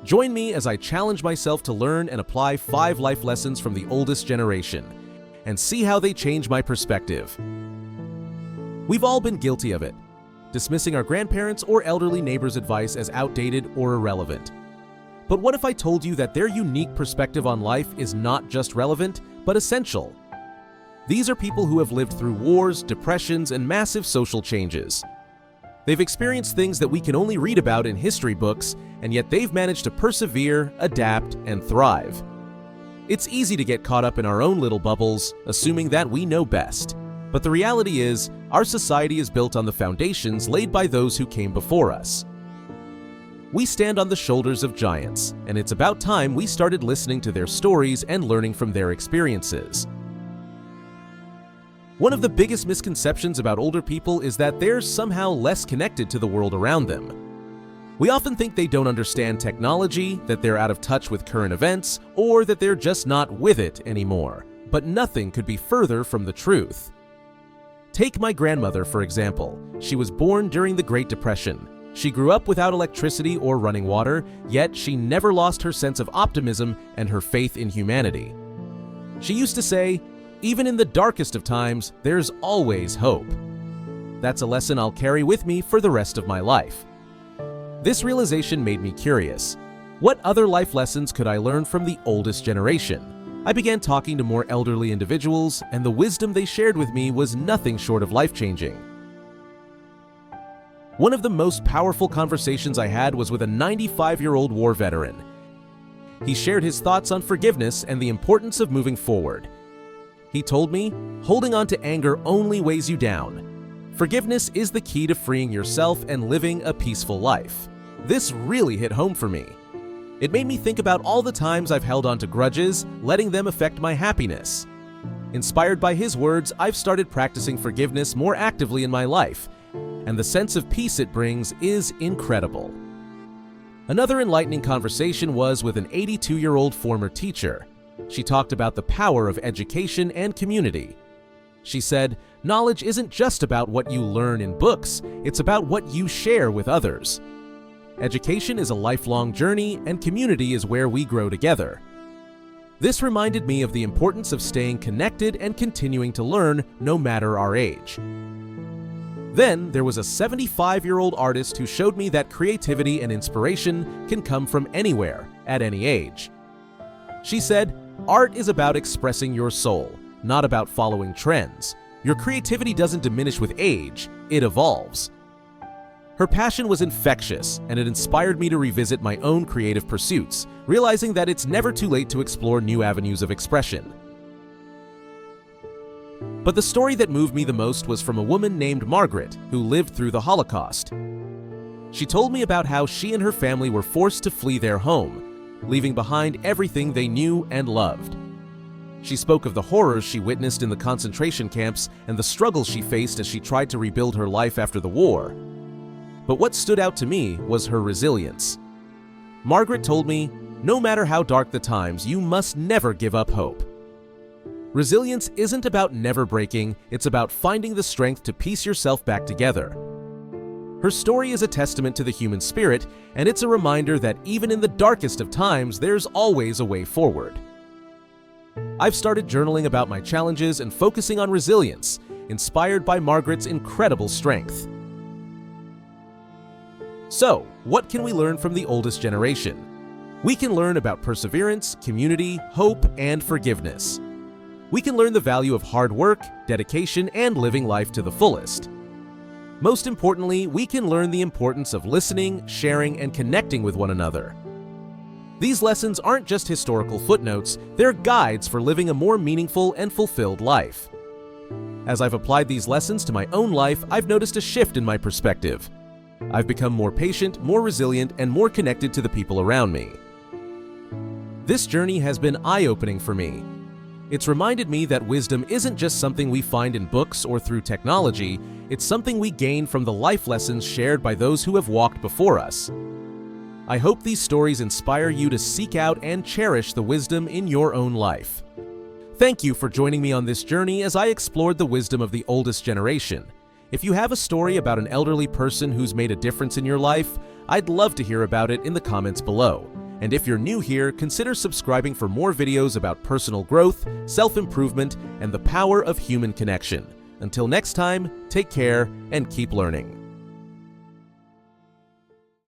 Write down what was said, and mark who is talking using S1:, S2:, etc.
S1: Join me as I challenge myself to learn and apply 5 life lessons from the oldest generation, and see how they change my perspective. We've all been guilty of it, dismissing our grandparents' or elderly neighbors' advice as outdated or irrelevant. But what if I told you that their unique perspective on life is not just relevant, but essential? These are people who have lived through wars, depressions, and massive social changes. They've experienced things that we can only read about in history books, and yet they've managed to persevere, adapt, and thrive. It's easy to get caught up in our own little bubbles, assuming that we know best. But the reality is, our society is built on the foundations laid by those who came before us. We stand on the shoulders of giants, and it's about time we started listening to their stories and learning from their experiences. One of the biggest misconceptions about older people is that they're somehow less connected to the world around them. We often think they don't understand technology, that they're out of touch with current events, or that they're just not with it anymore. But nothing could be further from the truth. Take my grandmother, for example. She was born during the Great Depression. She grew up without electricity or running water, yet she never lost her sense of optimism and her faith in humanity. She used to say, "Even in the darkest of times, there's always hope." That's a lesson I'll carry with me for the rest of my life. This realization made me curious. What other life lessons could I learn from the oldest generation? I began talking to more elderly individuals, and the wisdom they shared with me was nothing short of life-changing. One of the most powerful conversations I had was with a 95-year-old war veteran. He shared his thoughts on forgiveness and the importance of moving forward. He told me, holding on to anger only weighs you down. Forgiveness is the key to freeing yourself and living a peaceful life. This really hit home for me. It made me think about all the times I've held on to grudges, letting them affect my happiness. Inspired by his words, I've started practicing forgiveness more actively in my life, and the sense of peace it brings is incredible. Another enlightening conversation was with an 82-year-old former teacher. She talked about the power of education and community. She said, "Knowledge isn't just about what you learn in books, it's about what you share with others. Education is a lifelong journey, and community is where we grow together." This reminded me of the importance of staying connected and continuing to learn no matter our age. Then there was a 75-year-old artist who showed me that creativity and inspiration can come from anywhere, at any age. She said, "Art is about expressing your soul, not about following trends. Your creativity doesn't diminish with age, it evolves." Her passion was infectious, and it inspired me to revisit my own creative pursuits, realizing that it's never too late to explore new avenues of expression. But the story that moved me the most was from a woman named Margaret, who lived through the Holocaust. She told me about how she and her family were forced to flee their home, leaving behind everything they knew and loved. She spoke of the horrors she witnessed in the concentration camps and the struggles she faced as she tried to rebuild her life after the war. But what stood out to me was her resilience. Margaret told me, "No matter how dark the times, you must never give up hope." Resilience isn't about never breaking, it's about finding the strength to piece yourself back together. Her story is a testament to the human spirit, and it's a reminder that even in the darkest of times, there's always a way forward. I've started journaling about my challenges and focusing on resilience, inspired by Margaret's incredible strength. So, what can we learn from the oldest generation? We can learn about perseverance, community, hope, and forgiveness. We can learn the value of hard work, dedication, and living life to the fullest. Most importantly, we can learn the importance of listening, sharing, and connecting with one another. These lessons aren't just historical footnotes, they're guides for living a more meaningful and fulfilled life. As I've applied these lessons to my own life, I've noticed a shift in my perspective. I've become more patient, more resilient, and more connected to the people around me. This journey has been eye-opening for me. It's reminded me that wisdom isn't just something we find in books or through technology, it's something we gain from the life lessons shared by those who have walked before us. I hope these stories inspire you to seek out and cherish the wisdom in your own life. Thank you for joining me on this journey as I explored the wisdom of the oldest generation. If you have a story about an elderly person who's made a difference in your life, I'd love to hear about it in the comments below. And if you're new here, consider subscribing for more videos about personal growth, self-improvement, and the power of human connection. Until next time, take care and keep learning.